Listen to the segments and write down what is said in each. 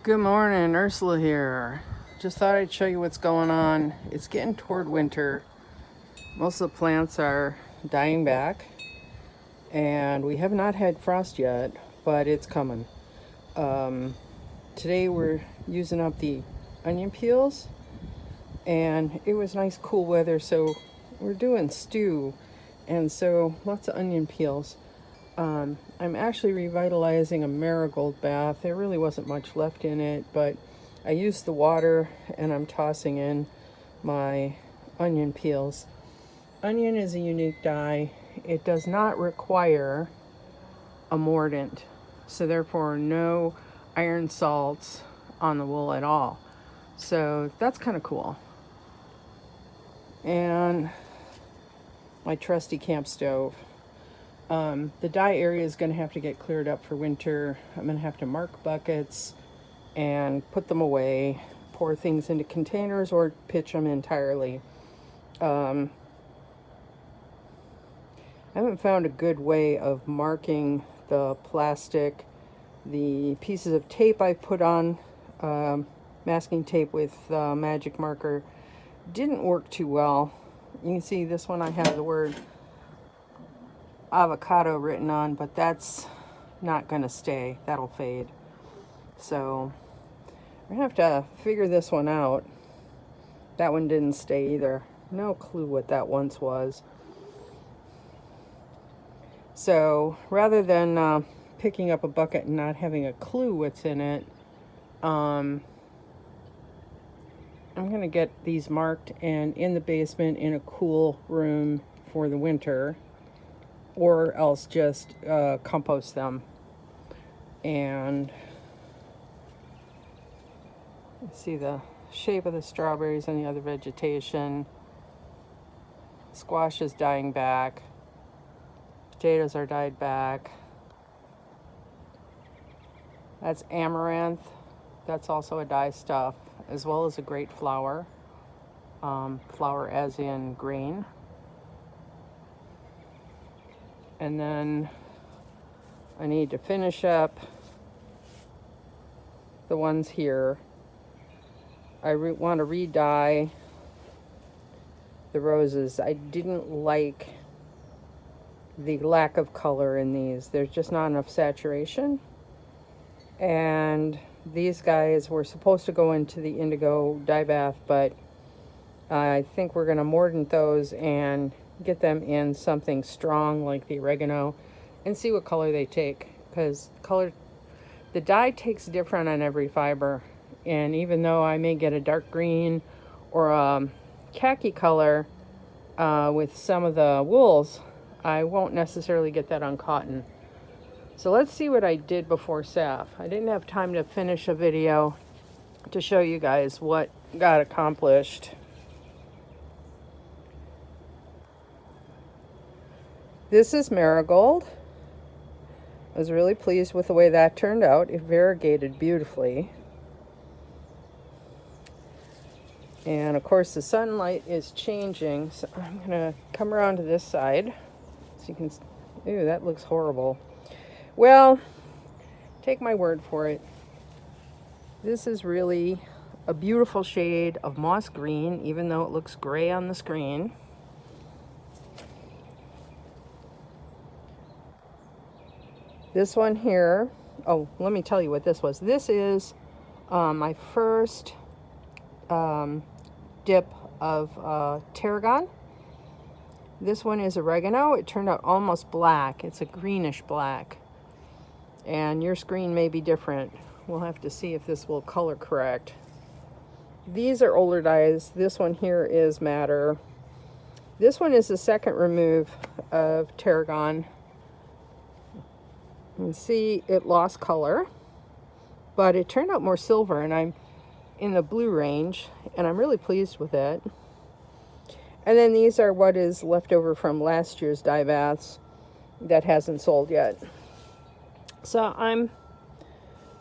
Good morning, Ursula here. Just thought I'd show you what's going on. It's getting toward winter. Most of the plants are dying back, and we have not had frost yet, but it's coming. Today we're using up the onion peels, and it was nice cool weather, so we're doing stew, and so lots of onion peels. I'm actually revitalizing a marigold bath. There really wasn't much left in it, but I used the water and I'm tossing in my onion peels. Onion is a unique dye. It does not require a mordant, so therefore no iron salts on the wool at all. So that's kind of cool. And my trusty camp stove. The dye area is going to have to get cleared up for winter. I'm going to have to mark buckets and put them away, pour things into containers or pitch them entirely. I haven't found a good way of marking the plastic. The pieces of tape I put on, masking tape with magic marker, didn't work too well. You can see this one I have the word avocado written on, but that's not going to stay. That'll fade. So we're going to have to figure this one out. That one didn't stay either. No clue what that once was. So rather than picking up a bucket and not having a clue what's in it, I'm going to get these marked and in the basement in a cool room for the winter, or else just compost them. And see the shape of the strawberries and the other vegetation. Squash is dying back. Potatoes are dyed back. That's amaranth. That's also a dye stuff, as well as a great flower. Flower as in green. And then I need to finish up the ones here. I want to re-dye the roses. I didn't like the lack of color in these. There's just not enough saturation. And these guys were supposed to go into the indigo dye bath, but I think we're going to mordant those and get them in something strong like the oregano and see what color they take, because the dye takes different on every fiber. And even though I may get a dark green or a khaki color with some of the wools, I won't necessarily get that on cotton. So let's see what I did before SAF. I didn't have time to finish a video to show you guys what got accomplished. This is marigold. I was really pleased with the way that turned out. It variegated beautifully. And of course the sunlight is changing, so I'm going to come around to this side so you can, ew, that looks horrible. Well, take my word for it. This is really a beautiful shade of moss green, even though it looks gray on the screen. This one here, oh, let me tell you what this was. This is my first dip of tarragon. This one is oregano. It turned out almost black. It's a greenish black. And your screen may be different. We'll have to see if this will color correct. These are older dyes. This one here is madder. This one is the second remove of tarragon. You can see it lost color, but it turned out more silver, and I'm in the blue range, and I'm really pleased with it. And then these are what is left over from last year's dye baths that hasn't sold yet. So I'm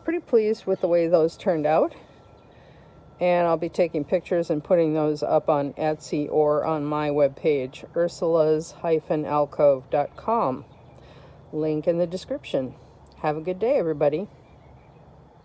pretty pleased with the way those turned out, and I'll be taking pictures and putting those up on Etsy or on my webpage, ursulas-alcove.com. Link in the description. Have a good day, everybody.